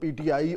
PTI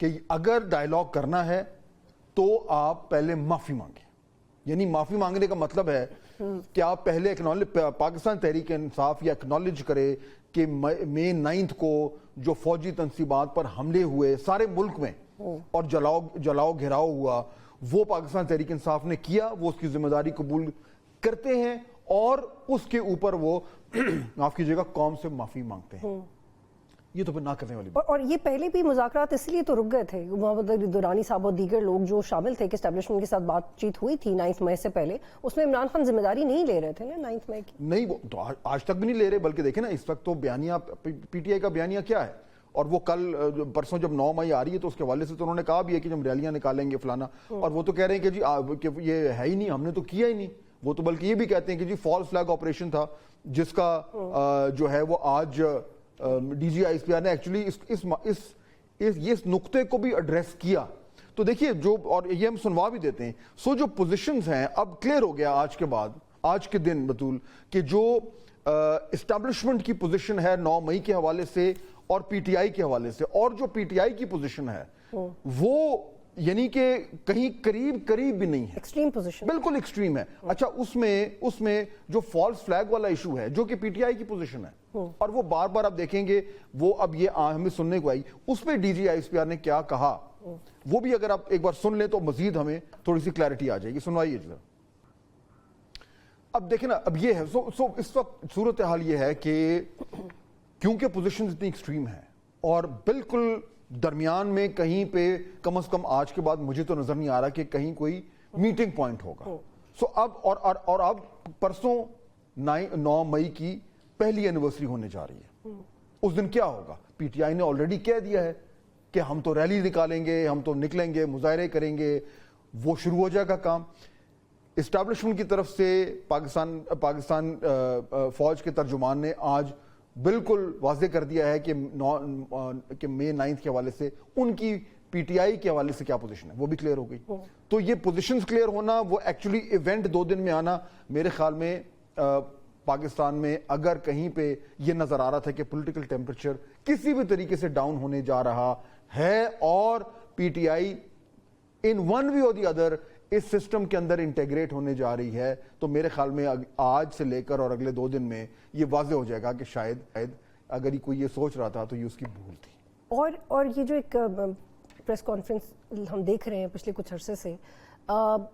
کہ اگر dialogue کرنا ہے تو آپ پہلے معافی مانگیں. یعنی معافی مانگنے کا مطلب ہے کہ آپ پہلے پاکستان تحریک انصاف یہ اکنالج کرے کہ مئی 9 کو جو فوجی تنصیبات پر حملے ہوئے سارے ملک میں اور جلاؤ گھیراؤ ہوا, وہ پاکستان تحریک انصاف نے کیا, وہ اس کی ذمہ داری قبول کرتے ہیں اور اس کے اوپر وہ معاف کیجیے گا قوم سے معافی مانگتے ہیں. یہ تو پھر نہ کرنے والی بات. اور یہ پہلے بھی مذاکرات اس لیے تو رک گئے تھے, محمد علی درانی صاحب اور دیگر لوگ جو شامل تھے کہ اسٹیبلشمنٹ کے ساتھ بات چیت ہوئی تھی 9 مئی سے پہلے, اس میں عمران خان ذمہ داری نہیں لے رہے تھے نا 9 مئی کی. نہیں, وہ تو آج تک بھی نہیں لے رہے, بلکہ دیکھیں نا اس وقت تو بیانیہ پی ٹی آئی کا بیانیہ کیا ہے, اور وہ کل پرسوں جب 9 مئی آ رہی ہے تو اس کے حوالے سے تو انہوں نے کہا بھی ہے کہ جب ریلیاں نکالیں گے فلانا, اور وہ تو کہہ رہے ہیں کہ جی کہ یہ ہے ہی نہیں, ہم نے تو کیا ہی نہیں. وہ تو بلکہ یہ بھی کہتے ہیں کہ جی فالس فلیگ آپریشن تھا جس کا جو ہے وہ آج D G I S P R نے ایکچولی اس نقطے کو بھی ایڈریس کیا. تو دیکھیے جو, اور یہ ہم سنوا بھی دیتے ہیں, سو جو پوزیشنز ہیں اب کلیئر ہو گیا آج کے بعد, آج کے دن بطول, کہ جو اسٹیبلشمنٹ کی پوزیشن ہے 9 مئی کے حوالے سے اور پی ٹی آئی کے حوالے سے, اور جو پی ٹی آئی کی پوزیشن ہے وہ یعنی کہ کہیں قریب بھی نہیں ہے, ایکسٹریم پوزیشن, بالکل ایکسٹریم ہے. اچھا اس میں جو فالس فلیگ والا ایشو ہے جو کہ پی ٹی آئی کی پوزیشن ہے, اور وہ بار بار آپ دیکھیں گے وہ اب یہ ہمیں سننے کو آئی, اس پہ D G I S P R نے کیا کہا وہ بھی اگر آپ ایک بار سن لیں تو مزید ہمیں تھوڑی سی کلیئرٹی آ جائے گی. سنوائیے ذرا. اب دیکھیں نا, اب یہ ہے سو اس وقت صورتحال یہ ہے کہ کیونکہ پوزیشن اتنی ایکسٹریم ہے اور بالکل درمیان میں کہیں پہ کم از کم آج کے بعد مجھے تو نظر نہیں آ رہا کہ کہیں کوئی میٹنگ پوائنٹ ہوگا. سو اب اور اب پرسوں 9 مئی کی پہلی اینیورسری ہونے جا رہی ہے. اس دن کیا ہوگا؟ پی ٹی آئی نے آلریڈی کہہ دیا ہے کہ ہم تو ریلی نکالیں گے, ہم تو نکلیں گے, مظاہرے کریں گے, وہ شروع ہو جائے گا کام. اسٹیبلشمنٹ کی طرف سے پاکستان فوج کے ترجمان نے آج بالکل واضح کر دیا ہے کہ مئی 9 کے حوالے سے ان کی پی ٹی آئی کے حوالے سے کیا پوزیشن ہے وہ بھی کلیئر ہو گئی. تو یہ پوزیشنز کلیئر ہونا, وہ ایکچولی ایونٹ 2 دن میں آنا, میرے خیال میں پاکستان میں اگر کہیں پہ یہ نظر آ رہا تھا کہ پولیٹیکل ٹیمپریچر کسی بھی طریقے سے ڈاؤن ہونے جا رہا ہے اور پی T I in one way اور دی ادر اس سسٹم کے اندر انٹیگریٹ ہونے جا رہی ہے, تو میرے خیال میں آج سے لے کر اور اگلے 2 دن میں یہ واضح ہو جائے گا کہ شاید اگر کوئی یہ سوچ رہا تھا تو یہ اس کی بھول تھی. اور یہ جو ایک پریس کانفرنس ہم دیکھ رہے ہیں پچھلے کچھ عرصے سے,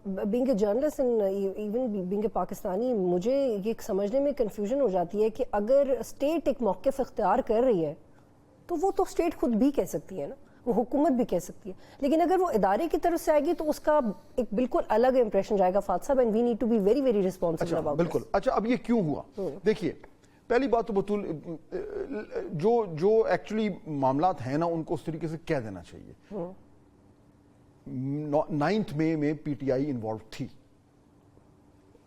being a journalist even being a Pakistani, مجھے یہ سمجھنے میں کنفیوژن ہو جاتی ہے کہ اگر اسٹیٹ ایک موقف اختیار کر رہی ہے تو وہ تو اسٹیٹ خود بھی کہہ سکتی ہے نا, وہ حکومت بھی کہہ سکتی ہے, لیکن اگر وہ ادارے کی طرف سے آئے گی تو اس کا ایک بالکل الگ امپریشن جائے گا. فاتح صاحب, and we need to be very very responsible about this. بالکل. اچھا اب یہ کیوں ہوا؟ دیکھیے پہلی بات تو بطول جو ایکچولی معاملات ہیں نا ان کو اس طریقے سے کہہ دینا چاہیے. 9 مئی میں پی ٹی آئی انوالو تھی,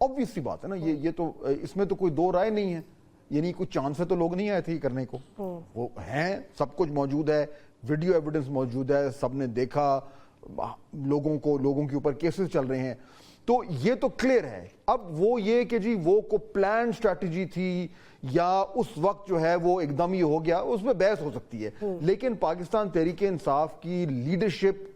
obvious سی بات ہے نا, یہ تو اس میں تو کوئی دو رائے نہیں ہے, یعنی کچھ چاند سے تو لوگ نہیں آئے تھے یہ کرنے کو, وہ ہیں, سب کچھ موجود ہے, ویڈیو ایویڈنس موجود ہے, سب نے دیکھا, لوگوں کے اوپر کیسز چل رہے ہیں, تو یہ تو کلیئر ہے. اب وہ یہ کہ جی وہ کو پلان اسٹریٹجی تھی یا اس وقت جو ہے وہ ایک دم ہی ہو گیا, اس میں بحث ہو سکتی ہے, لیکن پاکستان تحریک انصاف کی لیڈرشپ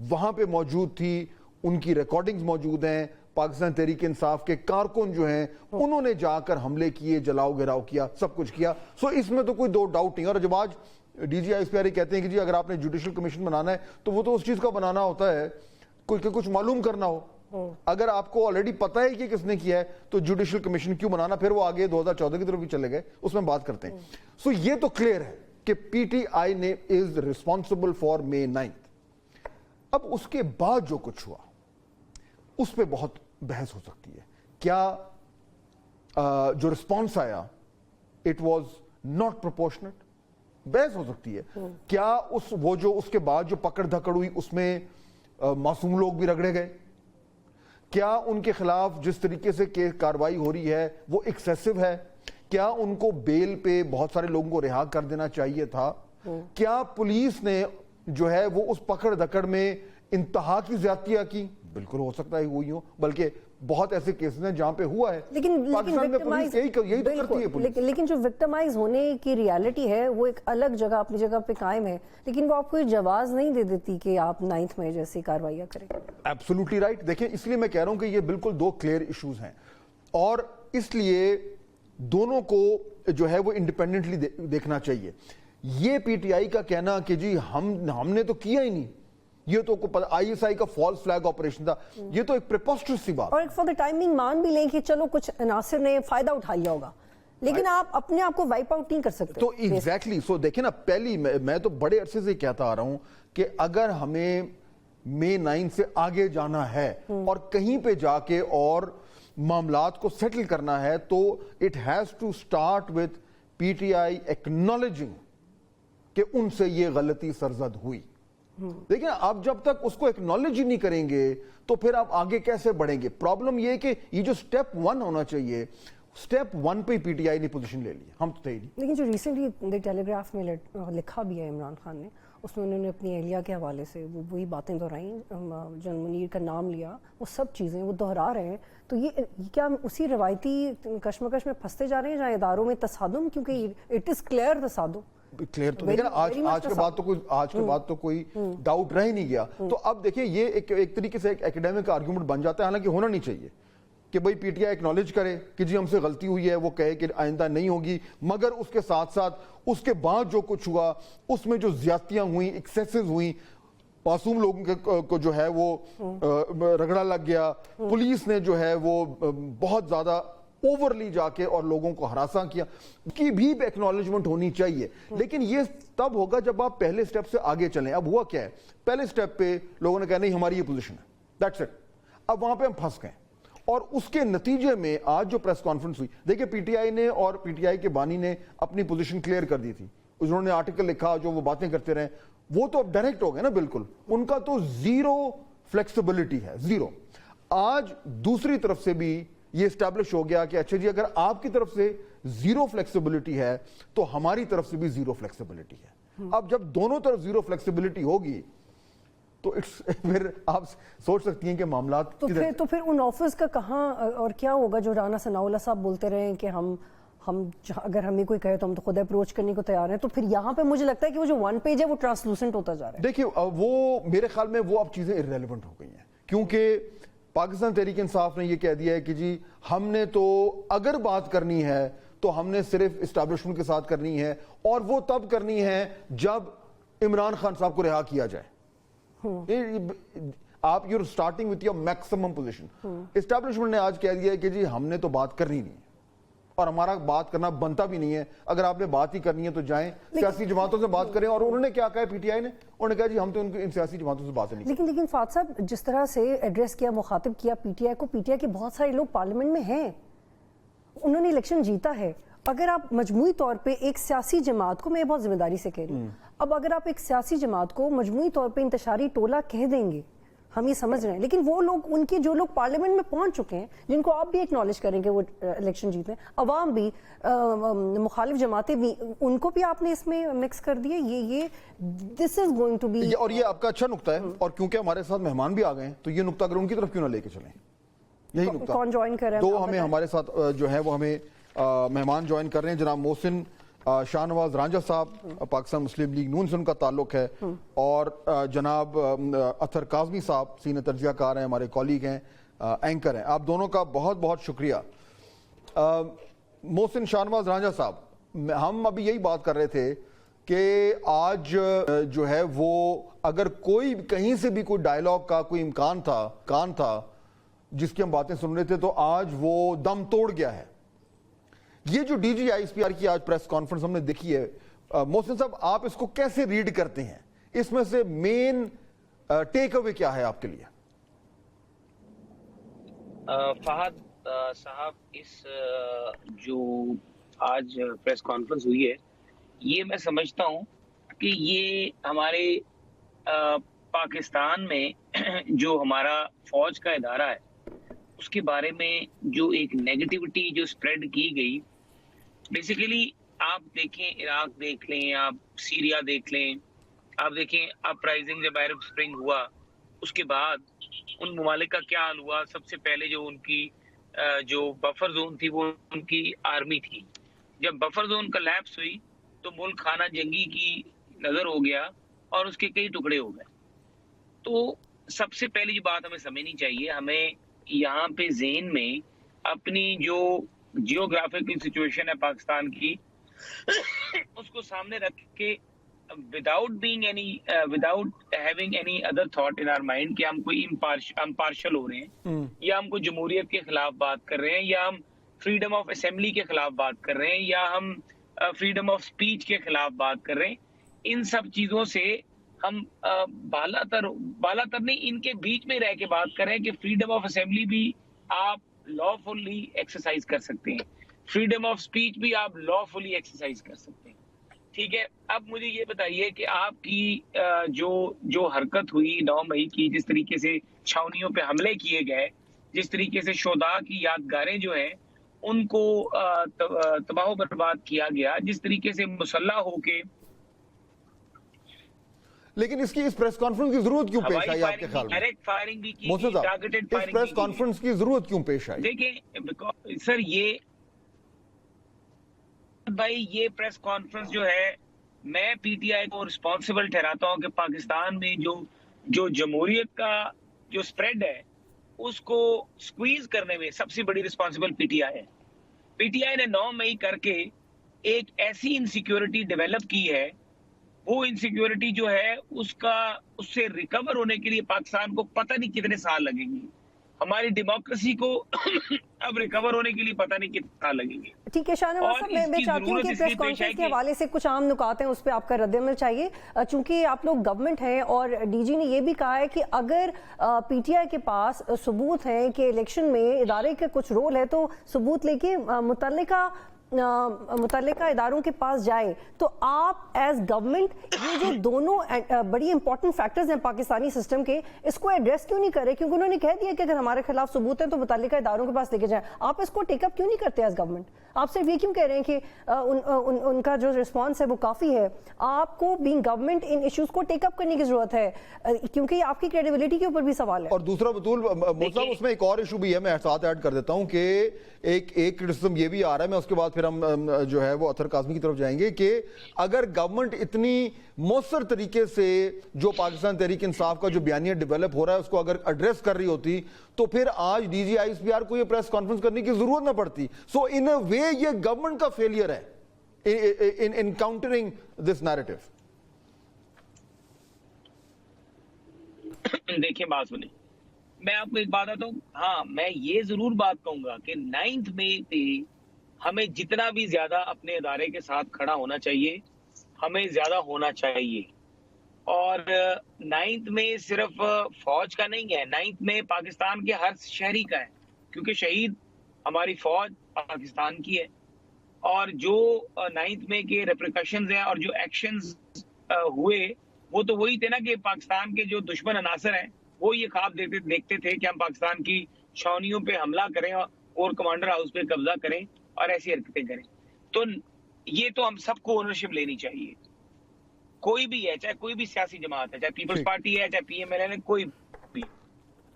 وہاں پہ موجود تھی, ان کی ریکارڈنگز موجود ہیں, پاکستان تحریک انصاف کے کارکن جو ہیں انہوں نے جا کر حملے کیے, جلاؤ گھیراؤ کیا, سب کچھ کیا. سو اس میں تو کوئی دو ڈاؤٹ نہیں. اور جب آج D G I S P R کہتے ہیں کہ جی اگر آپ نے جوڈیشل کمیشن بنانا ہے تو وہ تو اس چیز کا بنانا ہوتا ہے کہ کچھ معلوم کرنا ہو. اگر آپ کو آلریڈی پتہ ہے کہ کس نے کیا ہے تو جوڈیشل کمیشن کیوں بنانا؟ پھر وہ آگے 2014 کی طرف بھی چلے گئے, اس میں بات کرتے ہیں. سو یہ تو کلیئر ہے کہ پی ٹی آئی نے از ریسپانسبل فار مئی 9. اب اس کے بعد جو کچھ ہوا اس پہ بہت بحث ہو سکتی ہے. کیا جو رسپانس آیا اٹ واز ناٹ پروپورشنٹ, بحث ہو سکتی ہے. کیا وہ جو اس کے بعد جو پکڑ دھکڑ ہوئی اس میں معصوم لوگ بھی رگڑے گئے؟ کیا ان کے خلاف جس طریقے سے کاروائی ہو رہی ہے وہ ایکسیسو ہے؟ کیا ان کو بیل پہ بہت سارے لوگوں کو رہا کر دینا چاہیے تھا؟ کیا پولیس نے جو ہے وہ اس پکڑ دھکڑ میں انتہا کی زیادتیاں کی؟ بالکل ہو سکتا ہے ہوئی ہو, بلکہ بہت ایسے کیسز ہیں جہاں پہ ہوا ہے. لیکن پاکستان میں پولیس یہی تو کرتی ہے پولیس. لیکن جو وکٹمائز ہونے کی ریالٹی ہے وہ ایک الگ جگہ اپنی جگہ پہ قائم ہے, لیکن وہ آپ کو جواز نہیں دے دیتی کہ آپ 9 مئی جیسی کارروائیاں کریں. Absolutely right. دیکھیں اس لیے میں کہہ رہا ہوں کہ یہ بالکل 2 کلیئر ایشوز ہیں, اور اس لیے دونوں کو جو ہے وہ انڈیپینڈنٹلی دیکھنا چاہیے. یہ پی ٹی آئی کا کہنا کہ جی ہم نے تو کیا ہی نہیں, یہ تو آئی ایس آئی کا فالس فلیگ آپریشن تھا, یہ تو ایک پریپوسٹرس سی بات. اور ایک فار دا ٹائمنگ مان بھی لیں کہ چلو کچھ عناصر نے فائدہ اٹھا لیا ہوگا, لیکن آپ اپنے آپ کو وائپ آؤٹ نہیں کر سکتے. تو ایگزیکٹلی سو دیکھیں نا, پہلی میں تو بڑے عرصے سے کہتا آ رہا ہوں کہ اگر ہمیں مئی 9 سے آگے جانا ہے اور کہیں پہ جا کے اور معاملات کو سیٹل کرنا ہے, تو it has to start with P T I acknowledging کہ ان سے یہ غلطی سرزد ہوئی. دیکھیں آپ جب تک اس کو ایکنالوج ہی نہیں کریں گے تو پھر آپ آگے کیسے بڑھیں گے. پرابلم یہ کہ یہ جو سٹیپ 1 ہونا چاہیے, سٹیپ 1 پہ پی ٹی آئی نے پوزیشن لے لی, ہم تو تھے ہی نہیں. لیکن جو ریسنٹلی دی ٹیلی گراف میں لکھا بھی ہے عمران خان نے, اس میں انہوں نے اپنی اہلیہ کے حوالے سے وہی باتیں دہرائیں, جنرل منیر کا نام لیا, وہ سب چیزیں وہ دہرا رہے ہیں. تو یہ کیا اسی روایتی کشمکش میں پھنستے جا رہے ہیں جہاں اداروں میں تصادم, کیونکہ اٹ از کلیئر تصادم کلیئر. تو دیکھیں آج کے بعد تو کوئی ڈاؤٹ رہ ہی نہیں گیا. تو اب دیکھیں یہ ایک طریقے سے ایک ایکیڈیمک آرگومنٹ بن جاتا ہے, حالانکہ ہونا نہیں چاہیے کہ بھئی پی ٹی آئی ایکنالج کرے کہ جی ہم سے غلطی ہوئی ہے, وہ کہے کہ آئندہ نہیں ہوگی, مگر اس کے ساتھ ساتھ اس کے بعد جو کچھ ہوا اس میں جو زیادتیاں ہوئیں, ایکسیسز ہوئیں, معصوم لوگوں کو جو ہے وہ رگڑا لگ گیا, پولیس نے جو ہے وہ بہت زیادہ اوورلی جا کے اور لوگوں کو ہراساں کیا, کی بھی ایکنالجمنٹ ہونی چاہیے. لیکن یہ تب ہوگا جب آپ پہلے سٹیپ سے آگے چلیں. اب ہوا کیا ہے, پہلے سٹیپ پہ لوگوں نے کہا نہیں ہماری یہ پوزیشن ہے, دیٹس اٹ. اب وہاں پہ ہم پھنس گئے, اور اس کے نتیجے میں آج جو پریس کانفرنس ہوئی, دیکھیں پی ٹی آئی نے اور پی ٹی آئی کے بانی نے اپنی پوزیشن کلیئر کر دی تھی, انہوں نے آرٹیکل لکھا, جو وہ باتیں کرتے رہے وہ تو اب ڈائریکٹ ہو گئے نا بالکل, ان کا تو زیرو فلیکسیبلٹی ہے, زیرو. آج دوسری طرف سے بھی یہ اسٹیبلش ہو گیا کہ اچھا جی اگر آپ کی طرف سے زیرو فلیکسیبلٹی ہے تو ہماری طرف سے بھی زیرو فلیکسیبلٹی ہے. اب جب دونوں طرف زیرو فلیکسیبلٹی ہوگی تو پھر آپ سوچ سکتی ہیں کہ معاملات تو پھر ان آفرز کا کہاں اور کیا ہوگا جو رانا ثناء اللہ صاحب بولتے رہے ہیں کہ ہم اگر ہمیں کوئی کہے تو ہم تو خود اپروچ کرنے کو تیار ہیں. تو پھر یہاں پہ مجھے لگتا ہے کہ وہ جو 1 پیج ہے وہ ٹرانسلوسنٹ ہوتا جا رہا ہے. دیکھیے وہ میرے خیال میں وہ اب چیزیں irrelevant ہو گئی ہیں, کیونکہ پاکستان تحریک انصاف نے یہ کہہ دیا ہے کہ جی ہم نے تو اگر بات کرنی ہے تو ہم نے صرف اسٹیبلشمنٹ کے ساتھ کرنی ہے, اور وہ تب کرنی ہے جب عمران خان صاحب کو رہا کیا جائے. آپ you starting with your maximum position. Establishment نے آج کہہ دیا ہے کہ جی ہم نے تو بات کرنی نہیں ہے, اور ہمارا بات کرنا بنتا بھی نہیں ہے. اگر آپ نے بات ہی کرنی ہے تو جائیں سیاسی جماعتوں سے بات کریں. اور انہوں نے کیا کہا پی ٹی آئی نے, انہوں نے کہا جی ہم تو ان سیاسی جماعتوں سے بات نہیں. لیکن فات صاحب جس طرح سے ایڈریس کیا, مخاطب کیا پی ٹی آئی کو, پی ٹی آئی کے بہت سارے لوگ پارلیمنٹ میں ہیں, انہوں نے الیکشن جیتا ہے. اگر آپ مجموعی طور پہ ایک سیاسی جماعت کو, میں بہت ذمہ داری سے کہہ رہی ہوں, اب اگر آپ ایک سیاسی جماعت کو مجموعی طور پہ انتشاری ٹولہ کہہ دیں گے, ہم یہ سمجھ رہے ہیں, لیکن وہ لوگ, ان کے جو لوگ پارلیمنٹ میں پہنچ چکے ہیں, جن کو آپ بھی ایکنالج کریں گے وہ الیکشن جیتے ہیں, عوام بھی, مخالف جماعتیں بھی, ان کو بھی آپ نے اس میں مکس کر دیے. یہ دس از گوئنگ ٹو بی. اور یہ آپ کا اچھا نقطہ ہے, اور کیونکہ ہمارے ساتھ مہمان بھی آ گئے ہیں تو یہ نقطہ اگر ان کی طرف کیوں نہ لے کے چلیں. یہی نقطہ کون جوائن کر رہے ہیں, دو ہمیں ہمارے ساتھ جو ہے وہ ہمیں مہمان جوائن کر رہے ہیں. جناب محسن شاہ نواز رانجھا صاحب, پاکستان مسلم لیگ نون سے ان کا تعلق ہے, اور جناب اطہر کاظمی صاحب سینئر تجزیہ کار ہیں, ہمارے کولیگ ہیں, اینکر ہیں. آپ دونوں کا بہت بہت شکریہ. محسن شاہ نواز رانجھا صاحب, ہم ابھی یہی بات کر رہے تھے کہ آج جو ہے وہ اگر کوئی کہیں سے بھی کوئی ڈائلاگ کا کوئی امکان تھا جس کی ہم باتیں سن رہے تھے, تو آج وہ دم توڑ گیا ہے. یہ جو D G I S P R کی آج پریس کانفرنس ہم نے دیکھی ہے, محسن صاحب آپ اس کو کیسے ریڈ کرتے ہیں, اس میں سے مین ٹیک اوے کیا ہے آپ کے لیے؟ فہد صاحب, اس جو آج پریس کانفرنس ہوئی ہے, یہ میں سمجھتا ہوں کہ یہ ہمارے پاکستان میں جو ہمارا فوج کا ادارہ ہے اس کے بارے میں جو ایک نیگیٹیوٹی جو سپریڈ کی گئی, بیسیکلی آپ دیکھیں عراق دیکھ لیں, آپ سیریا دیکھ لیں, آپ دیکھیں اپ رائزنگ جب عرب سپرنگ ہوا اس کے بعد ان ممالک کا کیا حال ہوا. سب سے پہلے جو ان کی جو بفر زون تھی وہ ان کی آرمی تھی. جب بفر زون کا لیپس ہوئی تو ملک خانہ جنگی کی نظر ہو گیا اور اس کے کئی ٹکڑے ہو گئے. تو سب سے پہلی جو بات ہمیں سمجھنی چاہیے, ہمیں یہاں پہ ذہن میں اپنی جو جیوگرافیکل سچویشن ہے پاکستان کی اس کو سامنے رکھ کے without having any other thought in our mind کہ ہم کوئی امپارشل ہو رہے ہیں یا ہم کوئی جمہوریت کے خلاف بات کر رہے ہیں یا ہم فریڈم آف اسمبلی کے خلاف بات کر رہے ہیں یا ہم فریڈم آف سپیچ کے خلاف بات کر رہے ہیں. ان سب چیزوں سے ہم بالا تر نہیں, ان کے بیچ میں رہ کے بات کر رہے ہیں کہ فریڈم آف اسمبلی بھی آپ لا فلی ایکسرسائز کر سکتے ہیں, فریڈم آف سپیچ بھی آپ لا فلی ایکسرسائز کر سکتے ہیں. ٹھیک ہے, اب مجھے یہ بتائیے کہ آپ کی جو حرکت ہوئی 9 مئی کی, جس طریقے سے چھاونیوں پہ حملے کیے گئے, جس طریقے سے شہداء کی یادگاریں جو ہیں ان کو تباہ و برباد کیا گیا, جس طریقے سے مسلح ہو کے, لیکن اس پریس کانفرنس کی ضرورت کیوں پیش آئی آپ کے خیال میں؟ ڈائریکٹ فائرنگ بھی کی, محسن صاحب, ٹارگیٹڈ اس فائرنگ پریس کانفرنس کی ضرورت کیوں پیش آئی؟ دیکھیں سر, یہ پریس کانفرنس جو ہے, میں پی ٹی آئی کو رسپانسبل ٹھہراتا ہوں کہ پاکستان میں جو جمہوریت کا جو سپریڈ ہے اس کو سکویز کرنے میں سب سے بڑی رسپانسبل پی ٹی آئی ہے. پی ٹی آئی نے 9 مئی کر کے ایک ایسی انسیکیورٹی ڈیولپ کی ہے, وہ انسیکیورٹی جو ہے اس سے ریکور ہونے کے لیے پاکستان کو پتہ نہیں کتنے سال لگیں گے. ہماری ڈیموکریسی کو اب ریکور ہونے کے لیے پتہ نہیں کتنے سال لگیں گے. ٹھیک ہے شاہ نواز صاحب, میں چاہتی ہوں کہ پریس کانفرنس کے حوالے سے کچھ عام نکات ہیں, اس پہ آپ کا رد عمل چاہیے, چونکہ آپ لوگ گورنمنٹ ہیں اور ڈی جی نے یہ بھی کہا ہے کہ اگر پی ٹی آئی کے پاس ثبوت ہیں کہ الیکشن میں ادارے کا کچھ رول ہے تو ثبوت لے کے متعلقہ اداروں کے پاس جائے. تو آپ ایز گورنمنٹ یہ جو دونوں بڑی امپورٹنٹ فیکٹرز ہیں پاکستانی سسٹم کے, اس کو ایڈریس کیوں نہیں کر رہے؟ کیونکہ انہوں نے کہہ دیا کہ اگر ہمارے خلاف ثبوت ہے تو متعلقہ اداروں کے پاس لے کے جائیں. آپ اس کو ٹیک اپ کیوں نہیں کرتے ایز گورنمنٹ؟ آپ صرف یہ کیوں کہہ رہے ہیں کہ ان کا جو رسپانس ہے وہ کافی ہے؟ آپ کو بینگ گورنمنٹ ان ایشوز کو ٹیک اپ کرنے کی ضرورت ہے, کیونکہ یہ آپ کی کریڈیبلٹی کے اوپر بھی سوال ہے. اور دوسرا بطول موسیٰ, اس میں ایک اور ایشو بھی ہے, میں ساتھ ایڈ کر دیتا ہوں کہ ایک کرٹیسزم یہ بھی آ رہا ہے, میں اس کے بعد پھر ہم جو ہے وہ اطہر کاظمی کی طرف جائیں گے, کہ اگر گورنمنٹ اتنی مؤثر طریقے سے جو پاکستان تحریک انصاف کا جو بیانیہ ڈیولپ ہو رہا ہے اس کو اگر ایڈریس کر رہی ہوتی تو پھر آج D G I S P R کو یہ پریس کانفرنس کرنے کی ضرورت نہ پڑتی. سو ان اے وے یہ گورنمنٹ کا فیلئر ہے ان کاؤنٹرنگ دس نیریٹو. دیکھیں بات سنیں, میں آپ کو ایک بات آتا ہوں. ہاں, میں یہ ضرور بات کہوں گا کہ 9 مئی پہ ہمیں جتنا بھی زیادہ اپنے ادارے کے ساتھ کھڑا ہونا چاہیے, ہمیں زیادہ ہونا چاہیے. اور 9 مئی صرف فوج کا نہیں ہے, 9 مئی پاکستان کے ہر شہری کا ہے, کیونکہ شہید ہماری فوج پاکستان کی ہے. اور جو 9 مئی کے ریپریکشنز ہیں اور جو ایکشنز ہوئے وہ تو وہی تھے نا کہ پاکستان کے جو دشمن عناصر ہیں وہ یہ خواب دیکھتے تھے کہ ہم پاکستان کی چھاونیوں پہ حملہ کریں اور کمانڈر ہاؤس پہ قبضہ کریں اور ایسی حرکتیں کریں. تو یہ تو ہم سب کو اونرشپ لینی چاہیے, کوئی بھی ہے, چاہے کوئی بھی سیاسی جماعت ہے, چاہے پیپلز پارٹی ہے, چاہے پی ایم ایل این ہے, کوئی بھی.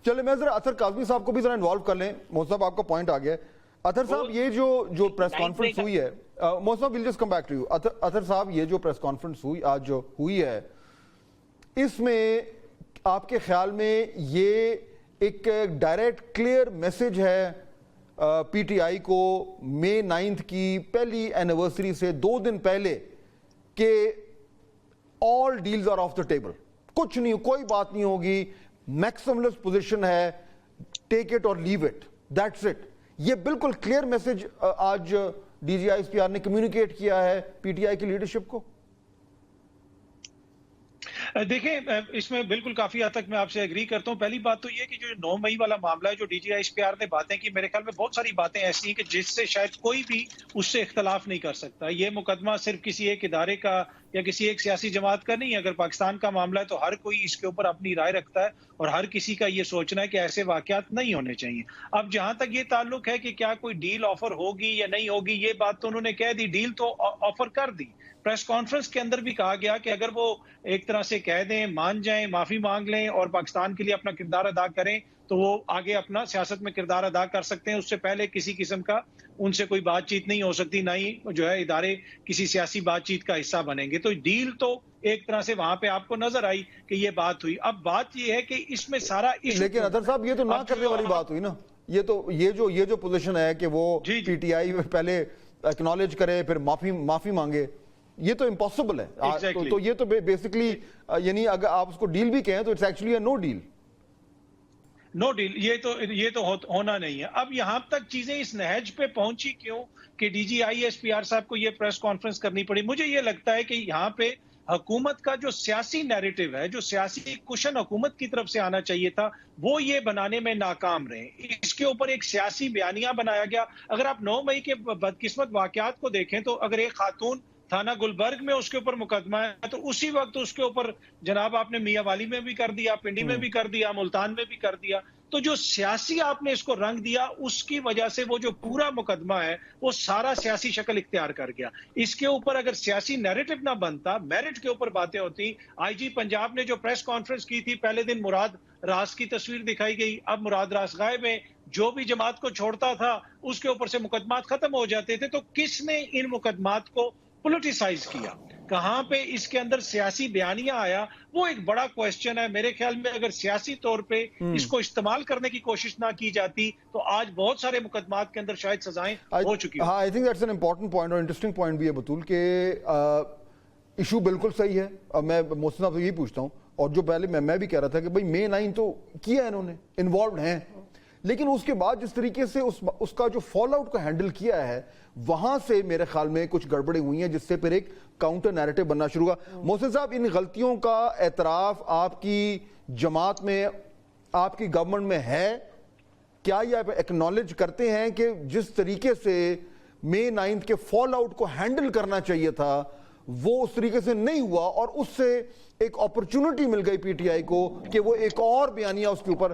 چلے میں ذرا اطہر کاظمی صاحب کو بھی ذرا انوالو کر لیں. محسن صاحب, آپ کا پوائنٹ آ گیا ہے. اطہر صاحب, یہ جو پریس کانفرنس ہوئی ہے, محسن صاحب, we'll just come back to you. اطہر صاحب, یہ جو پریس کانفرنس آج جو ہوئی ہے, اس میں آپ کے خیال میں یہ ایک ڈائریکٹ کلیئر میسج ہے پی ٹی آئی کو مئی 9 کی پہلی اینیورسری سے 2 دن پہلے کہ all deals are off the table, کچھ نہیں, کوئی بات نہیں ہوگی, میکسیملس پوزیشن ہے, ٹیک اٹ اور لیو اٹ, دیٹس اٹ. یہ بالکل کلیئر میسج آج D G I S P R نے کمیونیکیٹ کیا ہے پی ٹی آئی کی لیڈرشپ کو. دیکھیں, اس میں بالکل کافی حد تک میں آپ سے ایگری کرتا ہوں. پہلی بات تو یہ کہ جو 9 مئی والا معاملہ ہے, جو D G I S P R نے باتیں کی, میرے خیال میں بہت ساری باتیں ایسی ہیں کہ جس سے شاید کوئی بھی اس سے اختلاف نہیں کر سکتا. یہ مقدمہ صرف کسی ایک ادارے کا یا کسی ایک سیاسی جماعت کا نہیں ہے. اگر پاکستان کا معاملہ ہے تو ہر کوئی اس کے اوپر اپنی رائے رکھتا ہے اور ہر کسی کا یہ سوچنا ہے کہ ایسے واقعات نہیں ہونے چاہیے. اب جہاں تک یہ تعلق ہے کہ کیا کوئی ڈیل آفر ہوگی یا نہیں ہوگی, یہ بات تو انہوں نے کہہ دی, ڈیل تو آفر کر دی. پریس کانفرنس کے اندر بھی کہا گیا کہ اگر وہ ایک طرح سے کہہ دیں, مان جائیں, معافی مانگ لیں اور پاکستان کے لیے اپنا کردار ادا کریں تو وہ آگے اپنا سیاست میں کردار ادا کر سکتے ہیں. اس سے پہلے کسی قسم کا ان سے کوئی بات چیت نہیں ہو سکتی, نہ ہی جو ہے ادارے کسی سیاسی بات چیت کا حصہ بنیں گے. تو ڈیل تو ایک طرح سے وہاں پہ آپ کو نظر آئی کہ یہ بات ہوئی. اب بات یہ ہے کہ اس میں سارا لیکن اطہر صاحب یہ تو نہ کرنے والی بات ہوئی نا, یہ جو پوزیشن ہے کہ وہ پی ٹی آئی پہلے اکنالج کرے پھر معافی مانگے, یہ تو امپاسبل ہے. تو یہ تو بیسکلی یعنی اگر آپ اس کو ڈیل بھی کہیں تو it's actually a no deal. No deal, یہ تو ہونا نہیں ہے. اب یہاں تک چیزیں اس نہج پہ پہنچی کیوں کہ D G I S P R صاحب کو یہ پریس کانفرنس کرنی پڑی؟ مجھے یہ لگتا ہے کہ یہاں پہ حکومت کا جو سیاسی نیریٹو ہے, جو سیاسی کوشن حکومت کی طرف سے آنا چاہیے تھا, وہ یہ بنانے میں ناکام رہے. اس کے اوپر ایک سیاسی بیانیہ بنایا گیا. اگر آپ 9 مئی کے بدقسمت واقعات کو دیکھیں تو اگر ایک خاتون تھانہ گلبرگ میں اس کے اوپر مقدمہ ہے تو اسی وقت اس کے اوپر جناب آپ نے میاں والی میں بھی کر دیا, پنڈی میں بھی کر دیا, ملتان میں بھی کر دیا. تو جو سیاسی آپ نے اس کو رنگ دیا, اس کی وجہ سے وہ جو پورا مقدمہ ہے وہ سارا سیاسی شکل اختیار کر گیا. اس کے اوپر اگر سیاسی نیریٹو نہ بنتا, میرٹ کے اوپر باتیں ہوتی. آئی جی پنجاب نے جو پریس کانفرنس کی تھی, پہلے دن مراد راس کی تصویر دکھائی گئی, اب مراد راس غائب ہے. جو بھی جماعت کو چھوڑتا تھا اس کے اوپر سے مقدمات ختم ہو جاتے تھے. تو کس نے ان مقدمات کو پولیٹیسائز کیا؟ کہاں پہ اس کے اندر سیاسی بیانیہ آیا؟ وہ ایک بڑا کویسچن ہے. میرے خیال میں اگر سیاسی طور پہ اس کو استعمال کرنے کی کوشش نہ کی جاتی تو آج بہت سارے مقدمات کے اندر شاید سزائیں ہو چکی. ہاں, I think that's an important point اور انٹرسٹنگ پوائنٹ بھی ہے بطول کہ ایشو بالکل صحیح ہے. اب میں محسن صاحب سے یہی پوچھتا ہوں, اور جو پہلے میں بھی کہہ رہا تھا کہ بھائی مے 9 تو کیا ہے انہوں نے, انوالوڈ ہیں, لیکن اس کے بعد جس طریقے سے اس کا جو فال آؤٹ کو ہینڈل کیا ہے, وہاں سے میرے خیال میں کچھ گڑبڑیں ہوئی ہیں جس سے پھر ایک کاؤنٹر نیریٹو بننا شروع ہوا. محسن صاحب, ان غلطیوں کا اعتراف آپ کی جماعت میں, آپ کی گورنمنٹ میں ہے کیا؟ یہ آپ ایکنالج کرتے ہیں کہ جس طریقے سے مے 9 کے فال آؤٹ کو ہینڈل کرنا چاہیے تھا وہ اس طریقے سے نہیں ہوا, اور اس سے ایک اپرچونٹی مل گئی پی ٹی آئی کو کہ وہ ایک اور بیانیہ اس کے اوپر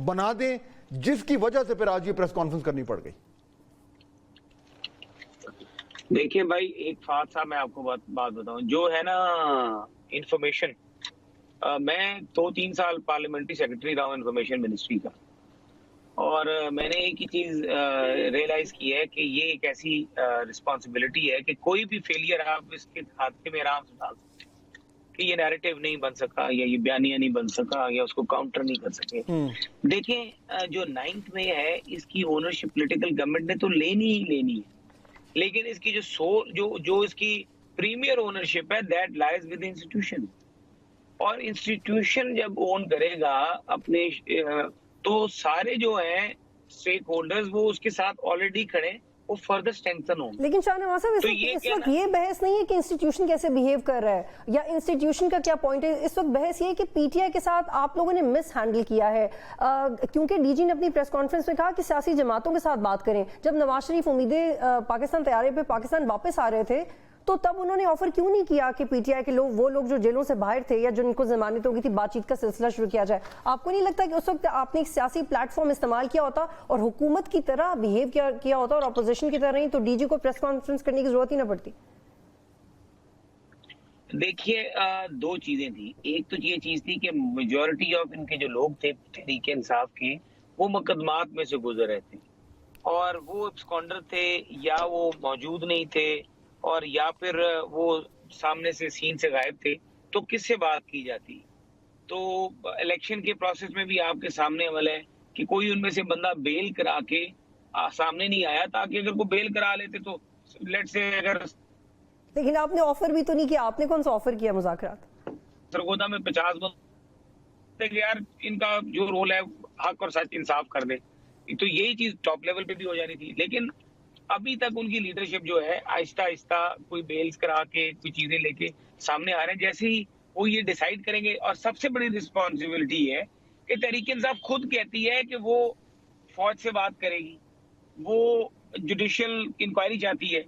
بنا دیں, جس کی وجہ سے پھر آج یہ پریس کانفرنس کرنی پڑ گئی؟ دیکھیں بھائی, ایک فات صاحب میں آپ کو بات بتاؤں, جو ہے نا انفارمیشن, میں 2-3 سال پارلیمنٹری سیکرٹری رہا ہوں انفارمیشن منسٹری کا, اور میں نے ایک ہی چیز ریئلائز کی ہے کہ یہ ایک ایسی رسپانسبلٹی ہے کہ کوئی بھی فیلئر آپ اس کے کھاتے میں آرام سے ڈال سکتے کہ یہ نیریٹو نہیں بن سکا یا یہ بیانیہ نہیں بن سکا یا اس کو کاؤنٹر نہیں کر سکے. دیکھیں, جو 9 میں ہے اس کی اونرشپ پولیٹیکل گورنمنٹ نے تو لینی ہی لینی ہے, لیکن اس کی جو اس کی پریمیئر اونرشپ ہے دیٹ لائز ود انسٹیٹیوشن, اور انسٹیٹیوشن جب اون کرے گا اپنے تو سارے جو ہیں اسٹیک ہولڈرز وہ اس کے ساتھ آلریڈی کھڑے, وہ فردر اسٹرینتھن ہوں. لیکن شاہ نواز صاحب, اس وقت یہ بحث نہیں ہے کہ انسٹیٹیوشن کیسے بیہیو کر رہا ہے یا انسٹیٹیوشن کا کیا پوائنٹ ہے. اس وقت بحث یہ ہے کہ پی ٹی آئی کے ساتھ آپ لوگوں نے مس ہینڈل کیا ہے, کیونکہ ڈی جی نے اپنی پریس کانفرنس میں کہا کہ سیاسی جماعتوں کے ساتھ بات کریں. جب نواز شریف امیدیں پاکستان طیارے پہ پاکستان واپس آ رہے تھے تو تب انہوں نے آفر کیوں نہیں کیا کہ پی ٹی آئی کے لوگ, وہ لوگ جو جیلوں سے باہر تھے یا جن کو ضمانت ہو گئی تھی, بات چیت کا سلسلہ شروع کیا جائے؟ آپ کو نہیں لگتا کہ اس وقت آپ نے ایک سیاسی پلیٹ فارم استعمال کیا ہوتا اور حکومت کی طرح بیہیو کیا ہوتا اور اپوزیشن کی طرح نہیں, تو ڈی جی کو پریس کانفرنس کرنے کی ضرورت ہی نہ پڑتی؟ دیکھیے, 2 چیزیں تھیں. ایک تو یہ چیز تھی کہ میجورٹی آف ان کے جو لوگ تھے تحریک انصاف کے, وہ مقدمات میں سے گزر رہے تھے اور وہ ایبسکانڈر تھے یا وہ موجود نہیں تھے اور یا پھر وہ سامنے سے سین سے غائب تھے. تو کس سے بات کی جاتی؟ تو الیکشن کے پروسیس میں بھی آپ کے سامنے عمل ہے کہ کوئی ان میں سے بندہ بیل کرا کے سامنے نہیں آیا, تاکہ اگر وہ بیل کرا لیتے تو لیٹ سے اگر. لیکن آپ نے آفر بھی تو نہیں کیا, آپ نے کون سا آفر کیا مذاکرات؟ سرگودا میں 50 بندے یار ان کا جو رول ہے حق اور سچ انصاف کر دے, تو یہی چیز ٹاپ لیول پہ بھی ہو جانی تھی. لیکن ابھی تک ان کی لیڈرشپ جو ہے آہستہ آہستہ کوئی بیلز کرا کے کوئی چیزیں لے کے سامنے آ رہے ہیں. جیسے ہی وہ یہ ڈیسائیڈ کریں گے, اور سب سے بڑی رسپانسبلٹی ہے کہ تحریک انصاف خود کہتی ہے کہ وہ فوج سے بات کرے گی, وہ جوڈیشل انکوائری چاہتی ہے,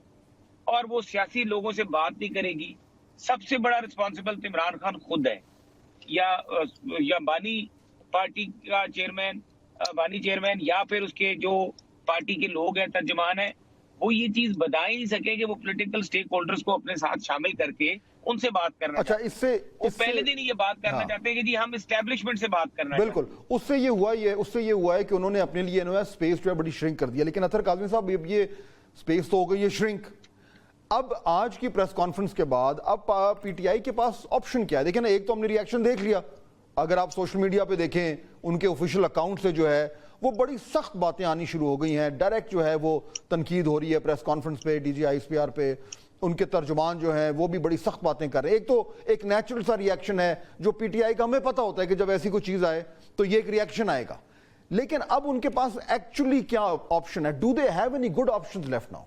اور وہ سیاسی لوگوں سے بات نہیں کرے گی, سب سے بڑا رسپانسبل تو عمران خان خود ہے یا بانی پارٹی کا چیئرمین بانی چیئرمین یا پھر اس کے جو پارٹی کے لوگ ہیں ترجمان ہیں وہ یہ چیز بتا ہی نہیں سکے کہ وہ پولیٹیکل سٹیک ہولڈرز کو اپنے ساتھ شامل کر کے ان سے بات کرنا اچھا اس سے وہ پہلے دن یہ بات کرنا چاہتے ہیں کہ جی ہم اسٹیبلشمنٹ سے بات کرنا بالکل اس سے یہ ہوا ہے کہ انہوں نے اپنے لیے اسپیس جو ہے بڑی شرنک کر دیا. لیکن اطہر کاظمی صاحب یہ اسپیس تو ہو گئی ہے شرنک. اب آج کی پریس کانفرنس کے بعد اب پی ٹی آئی کے پاس آپشن کیا ہے؟ دیکھیں نا, ایک تو ہم نے ری ایکشن دیکھ لیا, اگر آپ سوشل میڈیا پہ دیکھیں ان کے آفیشیل اکاؤنٹ سے جو ہے وہ بڑی سخت باتیں آنی شروع ہو گئی ہیں, ڈائریکٹ جو ہے وہ تنقید ہو رہی ہے پریس کانفرنس پہ, D G I S P R پہ. ان کے ترجمان جو ہیں وہ بھی بڑی سخت باتیں کر رہے ہیں. ایک تو ایک نیچرل سا ری ایکشن ہے جو پی ٹی آئی کا ہمیں پتہ ہوتا ہے کہ جب ایسی کوئی چیز آئے تو یہ ایک ری ایکشن آئے گا. لیکن اب ان کے پاس ایکچولی کیا آپشن ہے؟ Do they have any good options left now?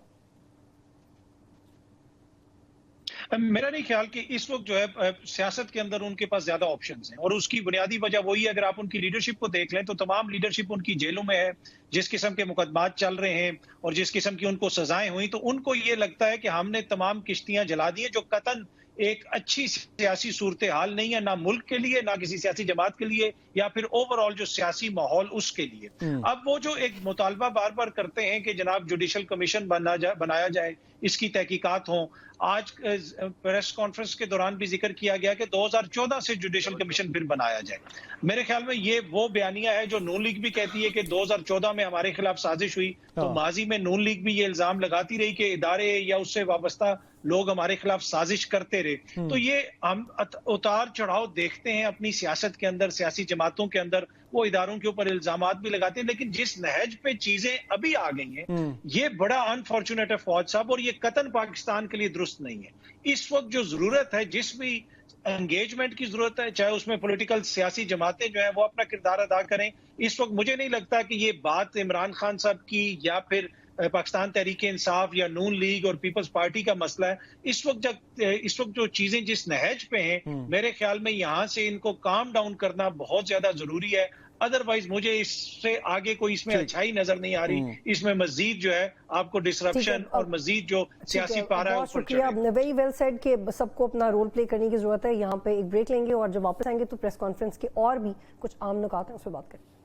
میرا نہیں خیال کہ اس وقت جو ہے سیاست کے اندر ان کے پاس زیادہ آپشنز ہیں, اور اس کی بنیادی وجہ وہی ہے. اگر آپ ان کی لیڈرشپ کو دیکھ لیں تو تمام لیڈرشپ ان کی جیلوں میں ہے. جس قسم کے مقدمات چل رہے ہیں اور جس قسم کی ان کو سزائیں ہوئی, تو ان کو یہ لگتا ہے کہ ہم نے تمام کشتیاں جلا دی ہیں, جو قطعاً ایک اچھی سیاسی صورتحال نہیں ہے, نہ ملک کے لیے نہ کسی سیاسی جماعت کے لیے یا پھر اوور آل جو سیاسی ماحول اس کے لیے. اب وہ جو ایک مطالبہ بار بار کرتے ہیں کہ جناب جوڈیشل کمیشن بنایا جائے, اس کی تحقیقات ہوں. آج پریس کانفرنس کے دوران بھی ذکر کیا گیا کہ 2014 سے جوڈیشل کمیشن پھر بنایا جائے. میرے خیال میں یہ وہ بیانیہ ہے جو نون لیگ بھی کہتی ہے کہ 2014 میں ہمارے خلاف سازش ہوئی, تو ماضی میں نون لیگ بھی یہ الزام لگاتی رہی کہ ادارے یا اس سے وابستہ لوگ ہمارے خلاف سازش کرتے رہے. تو یہ ہم اتار چڑھاؤ دیکھتے ہیں اپنی سیاست کے اندر, سیاسی جماعتوں کے اندر, وہ اداروں کے اوپر الزامات بھی لگاتے ہیں. لیکن جس نہج پہ چیزیں ابھی آ گئی ہیں یہ بڑا انفارچونیٹ ہے فوج صاحب, اور یہ قطعاً پاکستان کے لیے درست نہیں ہے. اس وقت جو ضرورت ہے, جس بھی انگیجمنٹ کی ضرورت ہے, چاہے اس میں پولیٹیکل سیاسی جماعتیں جو ہیں وہ اپنا کردار ادا کریں. اس وقت مجھے نہیں لگتا کہ یہ بات عمران خان صاحب کی یا پھر پاکستان تحریک انصاف یا نون لیگ اور پیپلز پارٹی کا مسئلہ ہے. اس وقت جو چیزیں جس نہج پہ ہیں, میرے خیال میں یہاں سے ان کو کام ڈاؤن کرنا بہت زیادہ ضروری ہے. ادروائز مجھے اس سے آگے کوئی اس میں اچھائی نظر نہیں آ رہی. اس میں مزید جو ہے آپ کو ڈسرپشن اور مزید جو سیاسی پارا ہے. بہت شکریہ, ویری ویل سیڈ کہ سب کو اپنا رول پلے کرنے کی ضرورت ہے. یہاں پہ ایک بریک لیں گے اور جب واپس آئیں گے تو پریس کانفرنس کے اور بھی کچھ عام نکات ہیں اس پہ بات کریں.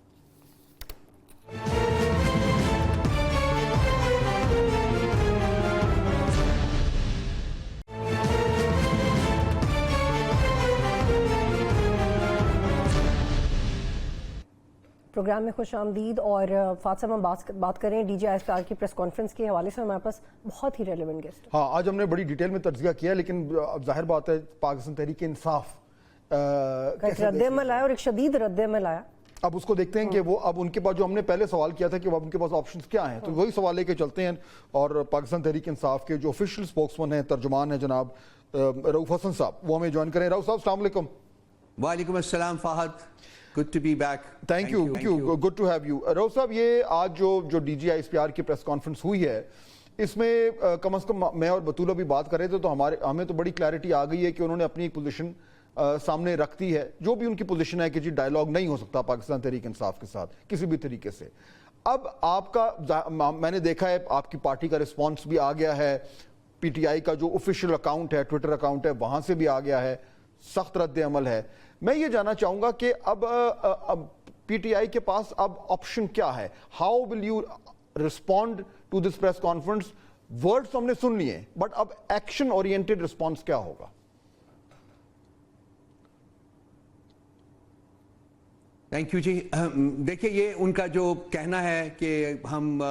پروگرام میں خوش آمدید. اور فات صاحب ہم بات کریں D G I S P R کی پریس کانفرنس کے حوالے سے. ہمارے پاس بہت ہی ریلیونٹ گیسٹ. ہاں, آج ہم نے بڑی ڈیٹیل میں تجزیہ کیا, لیکن اب ظاہر بات ہے پاکستان تحریک انصاف ایک رد عمل آیا اور ایک شدید رد عمل آیا. اب اس کو دیکھتے ہیں کہ وہ اب ان کے پاس جو ہم نے پہلے سوال کیا تھا کہ اب ان کے پاس آپشنز کیا ہیں, تو وہی سوال لے کے چلتے ہیں. اور پاکستان تحریک انصاف کے جو آفیشیل اسپوکسمین ہیں, ترجمان ہیں جناب رؤوف حسن صاحب, وہ ہمیں جوائن کریں. رؤوف صاحب السلام علیکم. وعلیکم السلام Fahad, good to be back. Thank you. Good to have you. رؤوف صاحب, یہ آج جو D G I S P R کی پریس کانفرنس ہوئی ہے, اس میں کم از کم میں اور بطولہ بھی بات کر رہے تھے تو ہمیں تو بڑی کلیئرٹی آ گئی ہے کہ انہوں نے اپنی ایک پوزیشن سامنے رکھتی ہے, جو بھی ان کی پوزیشن ہے کہ جی ڈائیلاگ نہیں ہو سکتا پاکستان تحریک انصاف کے ساتھ کسی بھی طریقے سے. اب آپ کا, میں نے دیکھا ہے آپ کی پارٹی کا رسپانس بھی آ گیا ہے, پی ٹی آئی کا جو آفیشیل اکاؤنٹ ہے, ٹویٹر اکاؤنٹ ہے, وہاں سے بھی آ گیا ہے, سخت رد عمل ہے. میں یہ جاننا چاہوں گا کہ اب پی ٹی آئی کے پاس اب آپشن کیا ہے؟ How will you respond to this press conference? Words ہم نے سن لیے, بٹ اب ایکشن اورینٹڈ رسپانس کیا ہوگا؟ تھینک یو جی. دیکھیں, یہ ان کا جو کہنا ہے کہ ہم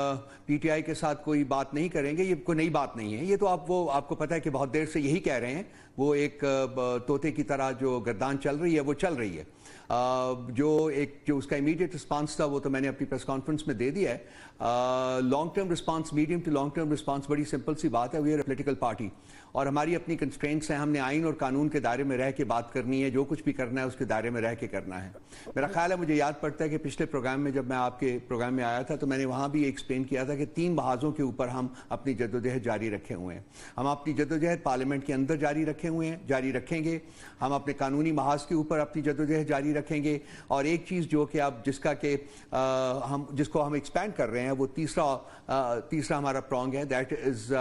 پی ٹی آئی کے ساتھ کوئی بات نہیں کریں گے, یہ کوئی نئی بات نہیں ہے. یہ تو آپ کو پتہ ہے کہ بہت دیر سے یہی کہہ رہے ہیں. وہ ایک طوطے کی طرح جو گردان چل رہی ہے وہ چل رہی ہے. جو اس کا امیڈیٹ رسپانس تھا وہ تو میں نے اپنی پریس کانفرنس میں دے دیا ہے. Long term response, medium to long term response بڑی سمپل سی بات ہے. We are a political party اور ہماری اپنی کنسٹرینٹس ہیں. ہم نے آئین اور قانون کے دائرے میں رہ کے بات کرنی ہے, جو کچھ بھی کرنا ہے اس کے دائرے میں رہ کے کرنا ہے. میرا خیال ہے, مجھے یاد پڑتا ہے کہ پچھلے پروگرام میں جب میں آپ کے پروگرام میں آیا تھا تو میں نے وہاں بھی ایکسپلین کیا تھا کہ 3 محاذوں کے اوپر ہم اپنی جدوجہد جاری رکھے ہوئے ہیں. ہم اپنی جدوجہد پارلیمنٹ کے اندر جاری رکھے ہوئے ہیں, جاری رکھیں گے. ہم اپنے قانونی محاذ کے اوپر اپنی جدوجہد جاری رکھیں گے. اور ایک چیز جو کہ اب جس کو ہم ایکسپینڈ کر رہے ہیں, وہ تیسرا ہمارا پرانگ ہے, that is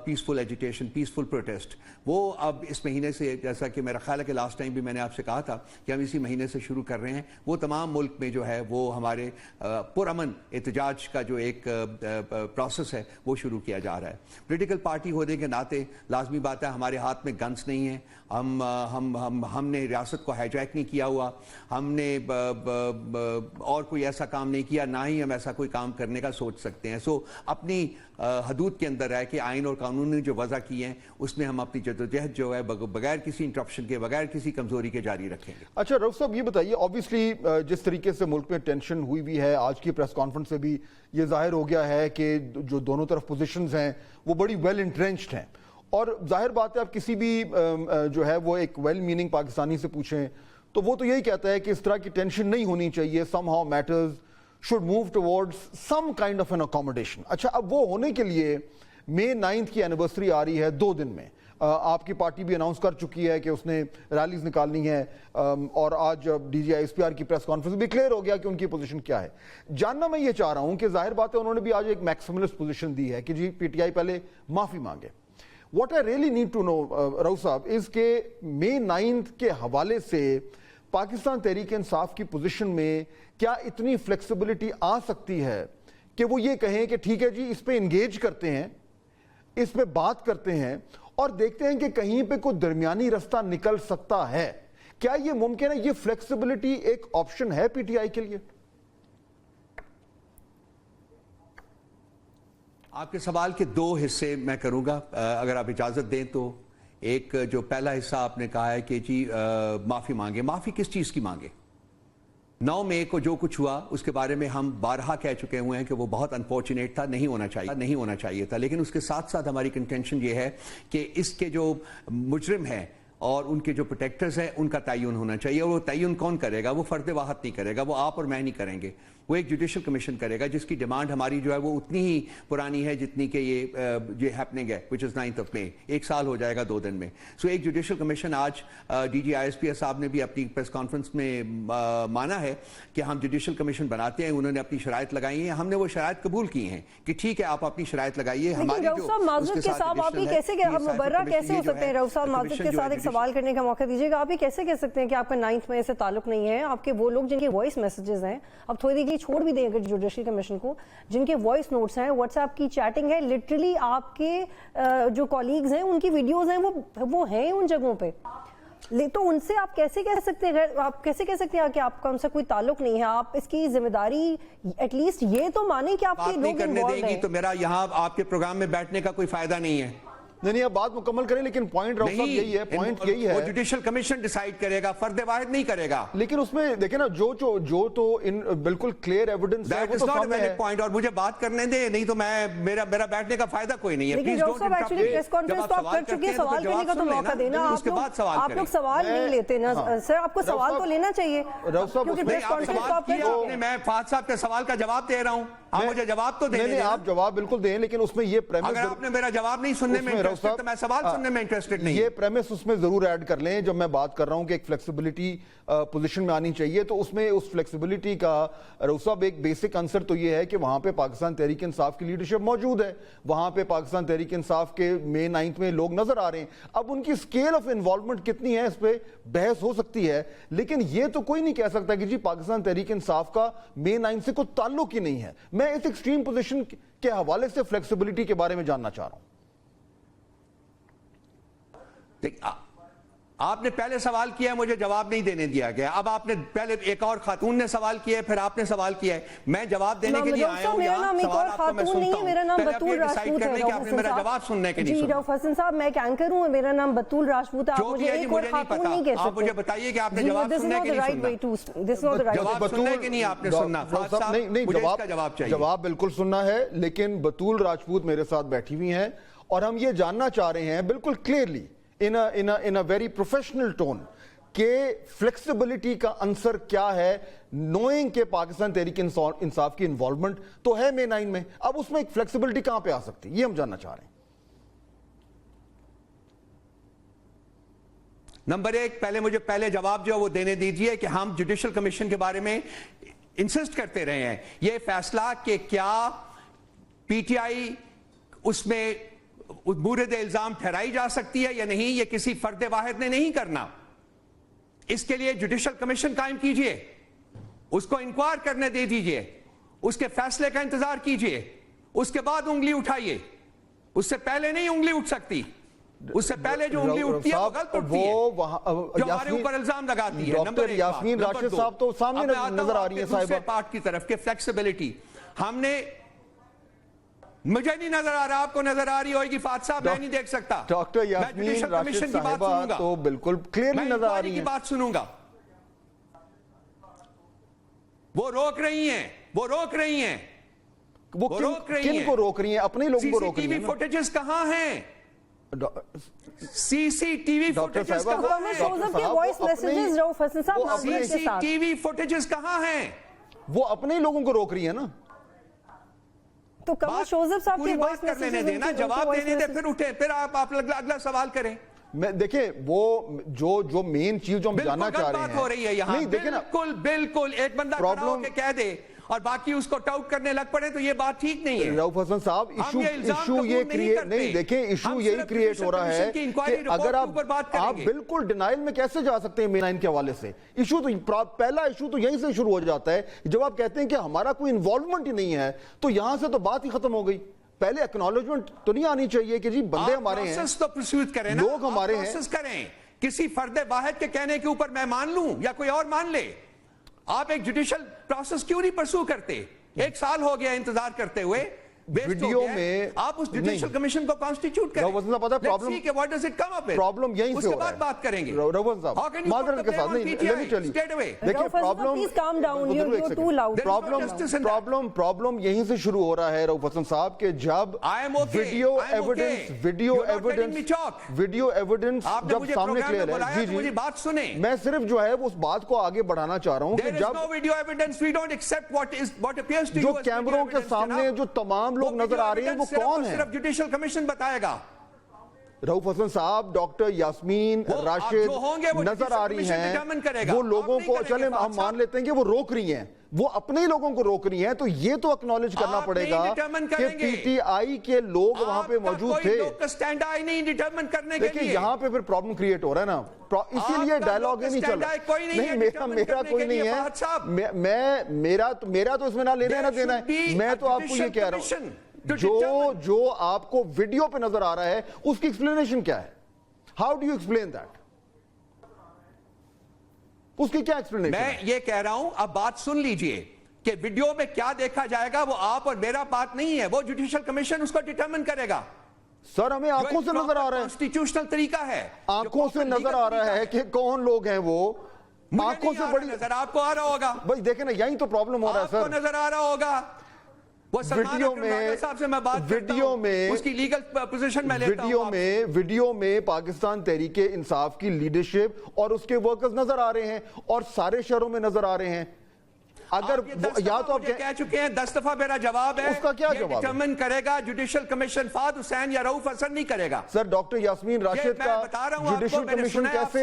peaceful agitation, peaceful protest. وہ اب اس مہینے سے, جیسا کہ میرا خیال ہے کہ لاسٹ ٹائم بھی میں نے آپ سے کہا تھا کہ ہم اسی مہینے سے شروع کر رہے ہیں, وہ تمام ملک میں جو ہے وہ ہمارے پرامن احتجاج کا جو ایک پروسیس ہے وہ شروع کیا جا رہا ہے. پولیٹیکل پارٹی ہونے کے ناطے لازمی بات ہے ہمارے ہاتھ میں گنس نہیں ہیں, ہم نے ریاست کو ہائیجیک نہیں کیا ہوا, ہم نے اور کوئی ایسا کام نہیں کیا, نہ ہی ہم ایسا کوئی کام کرنے کا سوچ سکتے ہیں. سو اپنی حدود کے اندر رہ کے آئین اور قانون نے جو وضع کی ہیں اس میں ہم اپنی جدوجہد جو ہے بغیر کسی انٹرپشن کے, بغیر کسی کمزوری کے جاری رکھیں گے. اچھا رؤف صاحب یہ بتائیے, آبویسلی جس طریقے سے ملک میں ٹینشن ہوئی بھی ہے, آج کی پریس کانفرنس سے بھی یہ ظاہر ہو گیا ہے کہ جو دونوں طرف پوزیشنز ہیں وہ بڑی ویل انٹرینچڈ ہیں, اور ظاہر بات ہے آپ کسی بھی جو ہے وہ ایک ویل میننگ پاکستانی سے پوچھیں تو وہ تو یہی کہتا ہے کہ اس طرح کی ٹینشن نہیں ہونی چاہیے, somehow matters should move towards some kind of an accommodation. اچھا اب وہ ہونے کے لیے May 9th کی اینیورسری آ رہی ہے 2 دن میں, آپ کی پارٹی بھی اناؤنس کر چکی ہے کہ اس نے ریلیز نکالنی ہے, اور آج D G I S P R کی پریس کانفرنس بھی کلیئر ہو گیا کہ ان کی پوزیشن کیا ہے. جاننا میں یہ چاہ رہا ہوں کہ ظاہر بات ہے انہوں نے بھی آج ایک میکسیملسٹ پوزیشن دی ہے کہ جی پی ٹی آئی پہلے معافی مانگے. What I really need to know Rauf صاحب از کہ May 9th کے حوالے سے پاکستان تحریک انصاف کی پوزیشن میں کیا اتنی فلیکسیبلٹی آ سکتی ہے کہ وہ یہ کہیں کہ ٹھیک ہے جی اس پہ انگیج کرتے ہیں, اس پہ بات کرتے ہیں اور دیکھتے ہیں کہ کہیں پہ کوئی درمیانی رستہ نکل سکتا ہے. کیا یہ ممکن ہے, یہ فلیکسیبلٹی ایک آپشن ہے پی ٹی آئی کے لیے؟ آپ کے سوال کے 2 حصے میں کروں گا اگر آپ اجازت دیں تو. ایک جو پہلا حصہ آپ نے کہا ہے کہ جی معافی مانگے, معافی کس چیز کی مانگے؟ 9 مئی کو جو کچھ ہوا اس کے بارے میں ہم بارہا کہہ چکے ہوئے ہیں کہ وہ بہت انفارچونیٹ تھا, نہیں ہونا چاہیے تھا. لیکن اس کے ساتھ ساتھ ہماری کنٹینشن یہ ہے کہ اس کے جو مجرم ہیں اور ان کے جو پروٹیکٹرز ہیں ان کا تعین ہونا چاہیے, اور وہ تعین کون کرے گا؟ وہ فرد واحد نہیں کرے گا, وہ آپ اور میں نہیں کریں گے, وہ ایک جوڈیشل کمیشن کرے گا جس کی ڈیمانڈ ہماری جو ہے وہ اتنی ہی پرانی ہے جتنی کہ یہ ہیپننگ ہے which is 9th of May, 1 سال ہو جائے گا 2 دن میں. سو ایک جوڈیشل کمیشن آج D G I S P S صاحب نے بھی اپنی پریس کانفرنس میں مانا ہے کہ ہم جوڈیشل کمیشن بناتے ہیں, انہوں نے اپنی شرائط لگائی ہیں, ہم نے وہ شرائط قبول کی ہیں کہ ٹھیک ہے آپ اپنی شرائط لگائیے. ہماری سوال کرنے کا موقع دیجیے گا, آپ یہ کیسے کہہ سکتے ہیں کہ آپ کا 9th میں سے تعلق نہیں ہے؟ آپ کے وہ لوگ جن کے وائس میسیجز ہیں, اب تھوڑی دیر کے لیے چھوڑ بھی دیں اگر جوڈیشل کمیشن کو, جن کے وائس نوٹس ہیں, واٹس ایپ کی چیٹنگ ہے, لٹرلی آپ کے جو کولیگز ہیں ان کی ویڈیوز ہیں وہ ہیں ان جگہوں پہ, تو ان سے آپ کیسے کہہ سکتے ہیں کہ آپ کا ان سے کوئی تعلق نہیں ہے؟ آپ اس کی ذمہ داری ایٹ لیسٹ یہ تو مانیں کہ آپ کے لوگ انوالوڈ ہیں. تو میرا یہاں آپ کے پروگرام میں بیٹھنے کا کوئی فائدہ نہیں ہے. نہیں آپ بات مکمل کریں, لیکن پوائنٹ رؤف صاحب یہی ہے, پوائنٹ یہی ہے, وہ جوڈیشل کمیشن ڈیسائیڈ کرے گا, فرد واحد نہیں کرے گا. لیکن اس میں دیکھیں نا جو تو ان بالکل کلیئر ایویڈنس ہے وہ تو سامنے ہے. پوائنٹ, اور مجھے بات کرنے دیں, نہیں تو میں میرا بیٹھنے کا فائدہ کوئی نہیں ہے. لیکن رؤف صاحب ایکچولی پریس کانفرنس تو آپ کر چکے ہیں, سوال کرنے کا تو موقع دینا. آپ لوگ سوال نہیں لیتے نا سر, آپ کو سوال تو لینا چاہیے. رؤف صاحب میں فہد صاحب کے سوال کا جواب دے رہا ہوں, آپ مجھے جواب تو دیں. آپ جواب بالکل دیں, لیکن اس میں یہ پریمس, اگر آپ نے میرا جواب نہیں سننے میں انٹرسٹڈ تو میں سوال سننے میں انٹرسٹڈ نہیں. یہ پریمس اس میں ضرور ایڈ کر لیں جب میں بات کر رہا ہوں کہ ایک فلیکسیبلٹی پوزیشن میں آنی چاہیے, تو اس میں اس فلیکسیبلٹی کا رؤف صاحب ایک بیسک آنسر تو یہ ہے کہ وہاں پہ پاکستان تحریک انصاف کی لیڈرشپ موجود ہے, وہاں پہ پاکستان تحریک انصاف کے May 9th میں لوگ نظر آ رہے ہیں. اب ان کی اسکیل آف انوالومنٹ کتنی ہے اس پہ بحث ہو سکتی ہے, لیکن یہ تو کوئی نہیں کہہ سکتا کہ جی پاکستان تحریک انصاف کا May 9 سے کوئی تعلق ہی نہیں ہے. میں اس ایکسٹریم پوزیشن کے حوالے سے فلیکسیبلٹی کے بارے میں جاننا چاہ رہا ہوں. آپ نے پہلے سوال کیا, مجھے جواب نہیں دینے دیا گیا. اب آپ نے پہلے ایک اور خاتون نے سوال کیا ہے, پھر آپ نے سوال کیا ہے, میں جواب دینے کے لیے آیا ہوں. میرا نام ایک اور خاتون نہیں ہے, میرا نام بطول راجپوت ہے. کہ آپ نے میرا جواب سننے کے نہیں سنا. جی رؤف حسن صاحب, میں ایک اینکر ہوں, میرا نام بطول راجپوت ہے. آپ مجھے ایک اور خاتون نہیں کہہ سکتے. آپ مجھے بتائیے کہ آپ نے جواب سننے کے نہیں سنا. جواب سننے کے نہیں آپ نے سننا. مجھے اس کا جواب چاہیے. جواب بالکل سننا ہے, لیکن بطول راجپوت میرے ساتھ بیٹھی ہوئی ہیں اور ہم یہ جاننا چاہ رہے ہیں بالکل clearly in a very professional tone کہ فلیکسیبلٹی کا عنصر کیا ہے, نوئنگ کہ پاکستان تحریک انصاف کی انوالومنٹ تو ہے May 9 میں, اب اس میں ایک فلیکسیبلٹی کہاں پہ آ سکتی ہے, یہ ہم جاننا چاہ رہے ہیں. نمبر ایک، پہلے جواب جو وہ دینے دیجئے کہ ہم جوڈیشل کمیشن کے بارے میں انسسٹ کرتے رہے ہیں یہ فیصلہ کہ کیا پی ٹی آئی اس میں مورد الزام ٹھہرائی جا سکتی ہے یا نہیں، یہ کسی فرد واحد نے نہیں کرنا. اس کے لیے جوڈیشل کمیشن قائم کیجئے، اس کو انکوائر کرنے دے دیجئے، اس کے فیصلے کا انتظار کیجئے، اس کے بعد انگلی اٹھائیے. اس سے پہلے نہیں انگلی اٹھ سکتی. اس سے پہلے جو انگلی اٹھتی ہے وہ غلط اٹھتی ہے، جو ہمارے اوپر الزام لگاتی ہے. ڈاکٹر یاسمین راشد صاحب تو سامنے نظر آ رہی ہے صاحبہ. دوسرے پارٹ کی طرف کہ فلیکسیبلٹی ہم نے، مجھے نہیں نظر آ رہا، آپ کو نظر آ رہی ہوگی فات صاحب، میں نہیں دیکھ سکتا. ڈاکٹر یاسمین راشد صاحبہ تو بالکل کلیئرلی نظر آ رہی ہیں. میں بات سنوں گا. وہ روک رہی ہیں وہ کن کو روک رہی ہیں؟ اپنے لوگوں کو روک رہی ہیں. سی سی ٹی وی فوٹیجز کہاں ہیں؟ سی سی ٹی وی فوٹیجز کہاں ہیں؟ سی سی ٹی وی فوٹیجز کہاں ہیں؟ وہ اپنے لوگوں کو روک رہی ہے نا. تو کمل شوزف صاحب پوری بات کرنے دیں دینا، جواب دینے دیں، پھر اٹھیں، پھر آپ اگلا سوال کریں. دیکھیں وہ جو مین چیز جو ہم جاننا چاہ رہے ہیں، بات ہو رہی ہے یہاں. نہیں دیکھیں نا، بالکل ایک بندہ کھڑا ہو کے کہہ دے اور باقی اس کو ٹاؤٹ کرنے لگ پڑے تو یہ بات ٹھیک نہیں ہے. رؤف حسن صاحب ایشو یہ کریٹ نہیں، دیکھیں ایشو یہی کریٹ ہو رہا ہے کہ اگر آپ بالکل ڈینائل میں کیسے جا سکتے ہیں مین لائن کے حوالے سے. پہلا ایشو تو یہیں سے شروع ہو جاتا ہے جب آپ کہتے ہیں کہ ہمارا کوئی انوالومنٹ ہی نہیں ہے، تو یہاں سے تو بات ہی ختم ہو گئی. پہلے ایکنالجمنٹ تو نہیں آنی چاہیے کہ جی بندے ہمارے ہیں، لوگ ہمارے ہیں. کسی فرد واحد کے کہنے کے اوپر میں مان لوں یا کوئی اور مان لے، آپ ایک جوڈیشل پروسیس کیوں نہیں پرسو کرتے؟ 1 سال ہو گیا انتظار کرتے ہوئے، ویڈیو میں آپ اس جوڈیشل کمیشن کو کانسٹیٹیوٹ کریں. پرابلم یہیں سے ہو رہا ہے. بات کریں گے روزن صاحب معذرت کے ساتھ نہیں، دیکھیں پرابلم یہیں سے شروع ہو رہا ہے روف حسن صاحب کہ جب ویڈیو ایویڈنس جب سامنے کلیئر ہے. جی جی بات سنیں، میں صرف جو ہے اس بات کو آگے بڑھانا چاہ رہا ہوں کہ جب جو کیمروں کے سامنے جو تمام لوگ نظر آ رہے ہیں وہ کون ہیں؟ صرف جوڈیشل کمیشن بتائے گا. رؤف حسن صاحب، ڈاکٹر یاسمین راشد نظر آ رہی ہیں، وہ لوگوں کو چلیں ہم مان لیتے ہیں کہ وہ روک رہی ہیں، وہ اپنے لوگوں کو روک رہی ہیں، تو یہ تو اکنالج کرنا پڑے گا کہ پی ٹی آئی کے لوگ وہاں پہ موجود تھے. دیکھیں یہاں پہ پھر پرابلم کریٹ ہو رہا ہے نا، اسی لیے ڈائیلاگ ہی نہیں چل رہا. نہیں میرا کوئی نہیں ہے، میرا تو اس میں نہ لینا نہ دینا ہے. میں تو آپ کو یہ کہہ رہا ہوں جو آپ کو ویڈیو پہ نظر آ رہا ہے اس کی ایکسپلینیشن کیا ہے؟ How do you explain that? اس کی کیا ایکسپلینیشن؟ میں یہ کہہ رہا ہوں، اب بات سن لیجئے کہ ویڈیو میں کیا دیکھا جائے گا وہ آپ اور میرا بات نہیں ہے، وہ جوڈیشل کمیشن اس کو ڈیٹرمن کرے گا. سر ہمیں آنکھوں سے نظر آ رہا ہے، کانسٹیٹیوشنل طریقہ ہے، آنکھوں سے نظر آ رہا ہے کہ کون لوگ ہیں. وہ آنکھوں سے بڑی نظر آپ کو آ رہا ہوگا بھائی، دیکھیں نا یہیں تو پرابلم ہو رہا ہے سر. آپ کو نظر آ رہا ہوگا. ویڈیو میں پاکستان تحریک انصاف کی لیڈرشپ اور اس کے ورکرز نظر آ رہے ہیں اور سارے شہروں میں نظر آ رہے ہیں. اگر یا تو آپ کہہ چکے ہیں 10 دفعہ میرا جواب ہے، اس کا کیا جواب ہے؟ ڈیٹرمن کرے گا جوڈیشل کمیشن، فہد حسین یا رؤف حسن نہیں کرے گا. سر ڈاکٹر یاسمین راشد کا جوڈیشل کمیشن کیسے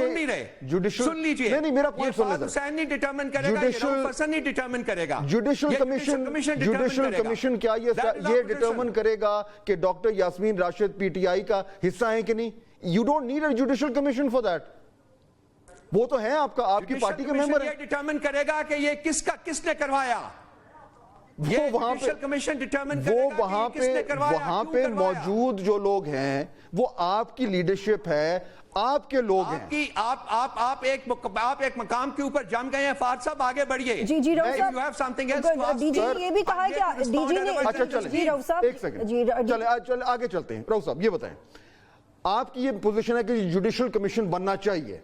سن لیجئے، نہیں میرا پوائنٹ سن فہد حسین نہیں ڈیٹرمن کرے گا، رؤف حسن نہیں ڈیٹرمن کرے گا. جوڈیشل کمیشن کیا یہ ڈیٹرمن کرے گا کہ ڈاکٹر یاسمین راشد پی ٹی آئی کا حصہ ہیں کہ نہیں؟ You don't need a judicial commission for that. وہ تو ہیں آپ کی پارٹی کے ممبر ہیں. یہ ڈیٹرمن کرے گا کہ یہ کس نے کروایا. وہاں پہ موجود جو لوگ ہیں وہ آپ کی لیڈرشپ ہے، آپ کے لوگ ہیں. آپ ایک مقام کے اوپر جم گئے ہیں. فہد صاحب آگے بڑھیے. جی جی رؤف صاحب ڈی جی یہ بھی کہا کہ ڈی جی نے ایک سیکنڈ چلیں آگے چلتے ہیں. رؤف صاحب یہ بتائیں، آپ کی یہ پوزیشن ہے کہ جوڈیشل کمیشن بننا چاہیے.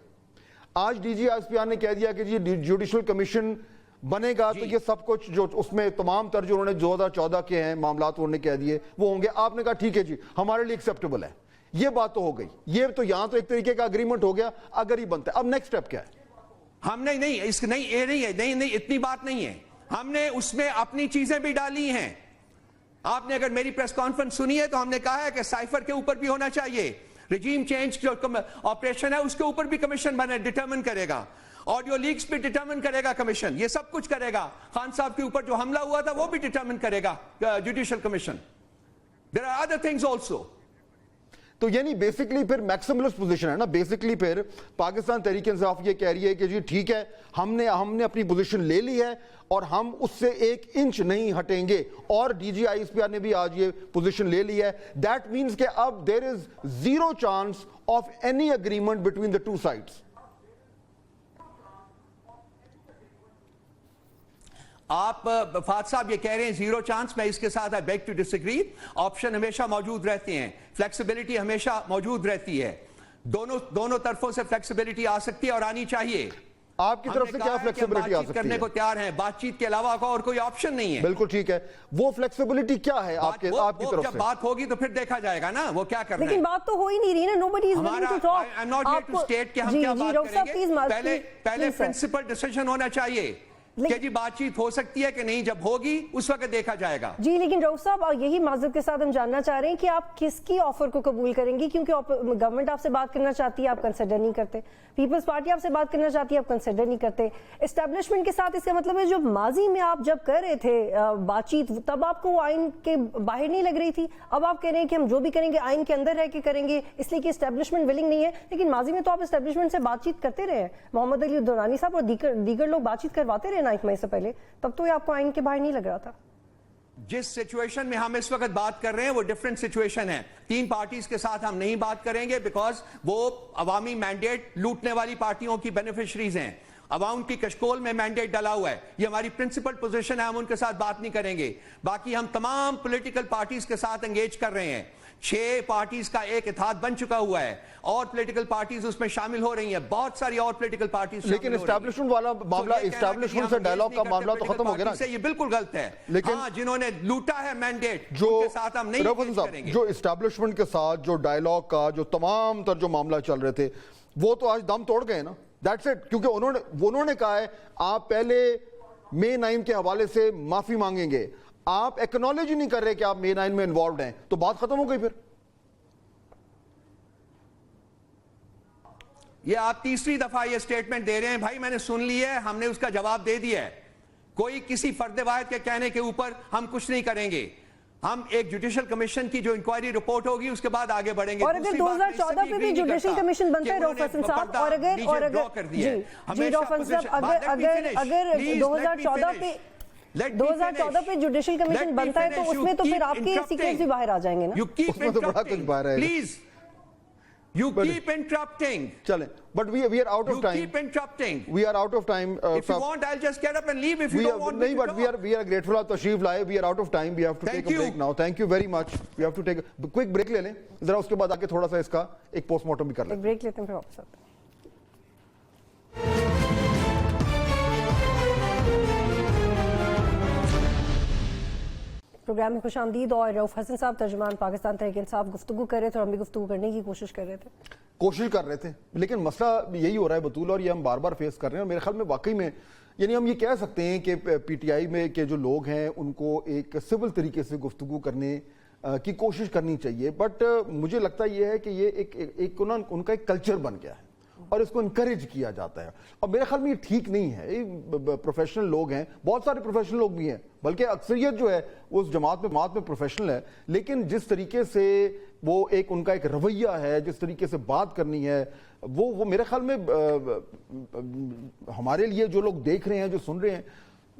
آج D G S P R نے کہہ دیا کہ جی جوڈیشل کمیشن بنے گا تو یہ سب کچھ جو اس میں تمام تر جو انہوں نے 2014 کے ہیں معاملات انہوں نے کہہ دیے وہ ہوں گے. آپ نے کہا ٹھیک ہے جی ہمارے لیے ایکسیپٹیبل ہے. یہ بات تو ہو گئی، یہ تو یہاں تو ایک طریقے کا اگریمنٹ ہو گیا اگر ہی بنتا ہے. اب نیکسٹ اسٹیپ کیا ہے؟ ہم نہیں اتنی بات نہیں ہے. ہم نے اس میں اپنی چیزیں بھی ڈالی ہیں. آپ نے اگر میری پریس کانفرنس سنی ہے تو ہم نے کہا ہے کہ سائفر کے اوپر بھی ہونا چاہیے، رجیم چینج جو آپریشن ہے اس کے اوپر بھی کمیشن بنے ڈٹرمن کرے گا, آڈیو لیکس بھی ڈٹرمن کرے گا کمیشن, یہ سب کچھ کرے گا. خان صاحب کے اوپر جو حملہ ہوا تھا وہ بھی ڈٹرمن کرے گا judicial commission. There are other things also. تو یعنی بیسکلی پھر میکسیملسٹ پوزیشن ہے نا, بیسکلی پھر پاکستان تحریک انصاف یہ کہہ رہی ہے کہ جی ٹھیک ہے ہم نے اپنی پوزیشن لے لی ہے اور ہم اس سے 1 انچ نہیں ہٹیں گے, اور D G I S P R نے بھی آج یہ پوزیشن لے لی ہے. دیٹ مینس کہ اب there is zero chance of any agreement between the two sides. آپ فہد صاحب یہ کہہ رہے ہیں زیرو چانس, میں اس کے ساتھ I beg to disagree. Option ہمیشہ موجود رہتے ہیں, فلیکسیبلٹی ہمیشہ موجود رہتی ہے, دونوں طرفوں سے فلیکسیبلٹی آ سکتی ہے اور آنی چاہیے. آپ کی طرف سے کیا فلیکسیبلٹی آ سکتی ہے؟ کرنے کو تیار ہیں, بات چیت کے علاوہ اور کوئی آپشن نہیں ہے. بالکل ٹھیک ہے, وہ فلیکسیبلٹی کیا ہے آپ کی طرف سے؟ جب بات ہوگی تو پھر دیکھا جائے گا نا وہ کیا کرنا ہے. لیکن بات تو ہو ہی نہیں رہی نا, nobody is willing to talk. I'm not here to state کہ ہم کیا بات کریں گے, پہلے پرنسپل ڈیسیژن ہونا چاہیے کہ جی بات چیت ہو سکتی ہے کہ نہیں, جب ہوگی اس وقت دیکھا جائے گا. جی لیکن رؤف صاحب یہی معذرت کے ساتھ ہم جاننا چاہ رہے ہیں کہ آپ کس کی آفر کو قبول کریں گی, کیونکہ گورنمنٹ آپ سے بات کرنا چاہتی ہے آپ کنسیڈر نہیں کرتے, پیپلز پارٹی آپ سے بات کرنا چاہتی ہے آپ کنسیڈر نہیں کرتے. اسٹیبلشمنٹ کے ساتھ اس کا مطلب ہے جو ماضی میں آپ جب کر رہے تھے بات چیت تب آپ کو وہ آئین کے باہر نہیں لگ رہی تھی, اب آپ کہہ رہے ہیں کہ ہم جو بھی کریں گے آئین کے اندر رہ کے کریں گے اس لیے کہ اسٹیبلشمنٹ ولنگ نہیں ہے. لیکن ماضی میں تو آپ اسٹیبلشمنٹ سے بات چیت کرتے رہے ہیں, محمد علی دورانی صاحب اور دیگر لوگ بات چیت کرواتے رہے 9 مئی سے پہلے, تب تو یہ آپ کو آئین کے باہر نہیں لگ رہا تھا. جس سچویشن میں ہم اس وقت بات کر رہے ہیں وہ ڈیفرنٹ سچویشن ہے. 3 پارٹیز کے ساتھ ہم نہیں بات کریں گے بیکاز وہ عوامی مینڈیٹ لوٹنے والی پارٹیوں کی بینیفیشریز ہیں, عوام کی کشکول میں مینڈیٹ ڈلا ہوا ہے, یہ ہماری پرنسپل پوزیشن ہے, ہم ان کے ساتھ بات نہیں کریں گے. باقی ہم تمام پولیٹیکل پارٹیز کے ساتھ انگیج کر رہے ہیں, 6 پارٹیز کا ایک اتحاد بن چکا ہوا ہے اور پولیٹیکل پارٹیز اس میں شامل ہو رہی ہیں, بہت ساری اور پولیٹیکل پارٹیز. لیکن اسٹیبلشمنٹ والا معاملہ, اسٹیبلشمنٹ سے ڈائلاگ کا معاملہ تو ختم ہو گیا نا. یہ بالکل غلط ہے. لیکن جنہوں نے لوٹا ہے مینڈیٹ ان کے ساتھ ہم نہیں انگیج کریں گے. جو اسٹیبلشمنٹ کے ساتھ جو ڈائلاگ کا جو تمام تر جو معاملہ چل رہے تھے وہ تو آج دم توڑ گئے نا. دیٹس اٹ, کیونکہ انہوں نے کہا ہے آپ پہلے مئی 9 کے حوالے سے معافی مانگیں گے, آپ ایکنالج ہی نہیں کر رہے کہ آپ مئی 9 میں انوالوڈ ہیں, تو بات ختم ہو گئی. پھر یہ آپ تیسری دفعہ یہ سٹیٹمنٹ دے رہے ہیں, بھائی میں نے سن لی ہے, ہم نے اس کا جواب دے دیا ہے. کوئی کسی فرد واحد کے کہنے کے اوپر ہم کچھ نہیں کریں گے. ہم ایک جوڈیشل کمیشن کی جو انکوائری رپورٹ ہوگی اس کے بعد آگے بڑھیں گے. اور اگر 2014 پہ بھی جوڈیشل کمیشن بنتا ہے رؤف حسن صاحب, اور اگر جی رؤف حسن صاحب اگر 2014 پہ جوڈیشل کمیشن بنتا ہے تو اس میں تو پھر آپ کے سیکریٹس بھی باہر آ جائیں گے نا. اس میں تو بڑا کچھ باہر ہے. Please You keep interrupting. چلیں, but we are out of time. You keep interrupting. We are out of time. If you want, I'll just get up and leave. If you don't want, نہیں, but we are grateful آپ تشریف لائے. We are out of time. We have to take a break now. Thank you very much. We have to take a quick break لے لیں ذرا, اس کے بعد آ کے تھوڑا سا اس کا ایک پوسٹ مارٹم بھی کر لیں. ایک بریک لیتے ہیں پھر واپس آتے ہیں. پروگرام میں خوش آمدید. اور رؤف حسن صاحب ترجمان پاکستان تحریک انصاف گفتگو کر رہے تھے اور ہم بھی گفتگو کرنے کی کوشش کر رہے تھے. لیکن مسئلہ یہی ہو رہا ہے بطول, اور یہ ہم بار بار فیس کر رہے ہیں, اور میرے خیال میں واقعی میں یعنی ہم یہ کہہ سکتے ہیں کہ پی ٹی آئی میں کے جو لوگ ہیں ان کو ایک سول طریقے سے گفتگو کرنے کی کوشش کرنی چاہیے. بٹ مجھے لگتا یہ ہے کہ یہ ان کا ایک کلچر بن گیا ہے اور اس کو انکریج کیا جاتا ہے, اور میرے خیال میں یہ ٹھیک نہیں ہے. یہ پروفیشنل لوگ ہیں, بہت سارے پروفیشنل لوگ بھی ہیں, بلکہ اکثریت جو ہے وہ اس جماعت میں پروفیشنل ہے, لیکن جس طریقے سے وہ ان کا ایک رویہ ہے, جس طریقے سے بات کرنی ہے, وہ میرے خیال میں ہمارے لیے جو لوگ دیکھ رہے ہیں, جو سن رہے ہیں,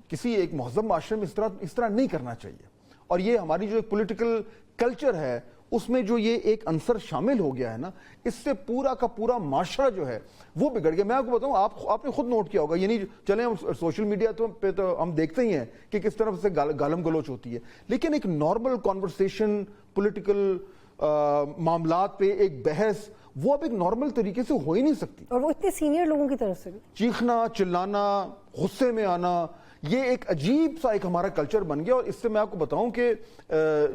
کسی ایک مہذب معاشرے میں اس طرح نہیں کرنا چاہیے. اور یہ ہماری جو ایک پولیٹیکل کلچر ہے اس میں جو یہ ایک عنصر شامل ہو گیا ہے نا, اس سے پورا کا پورا معاشرہ جو ہے وہ بگڑ گیا. میں آپ کو بتاؤں, آپ نے خود نوٹ کیا ہوگا, یعنی چلیں ہم سوشل میڈیا پہ تو ہم دیکھتے ہی ہیں کہ کس طرح سے گالم گلوچ ہوتی ہے, لیکن ایک نارمل کانورسیشن, پولیٹیکل معاملات پہ ایک بحث, وہ اب ایک نارمل طریقے سے ہو ہی نہیں سکتی. اور وہ اتنے سینئر لوگوں کی طرف سے بھی چیخنا, چلانا, غصے میں آنا, یہ ایک عجیب سا ایک ہمارا کلچر بن گیا. اور اس سے میں آپ کو بتاؤں کہ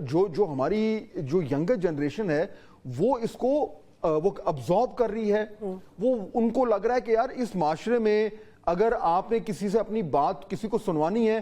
جو ہماری جو ینگر جنریشن ہے وہ اس کو وہ ابزارب کر رہی ہے. وہ ان کو لگ رہا ہے کہ یار اس معاشرے میں اگر آپ نے کسی سے اپنی بات کسی کو سنوانی ہے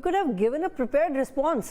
could have given a prepared response.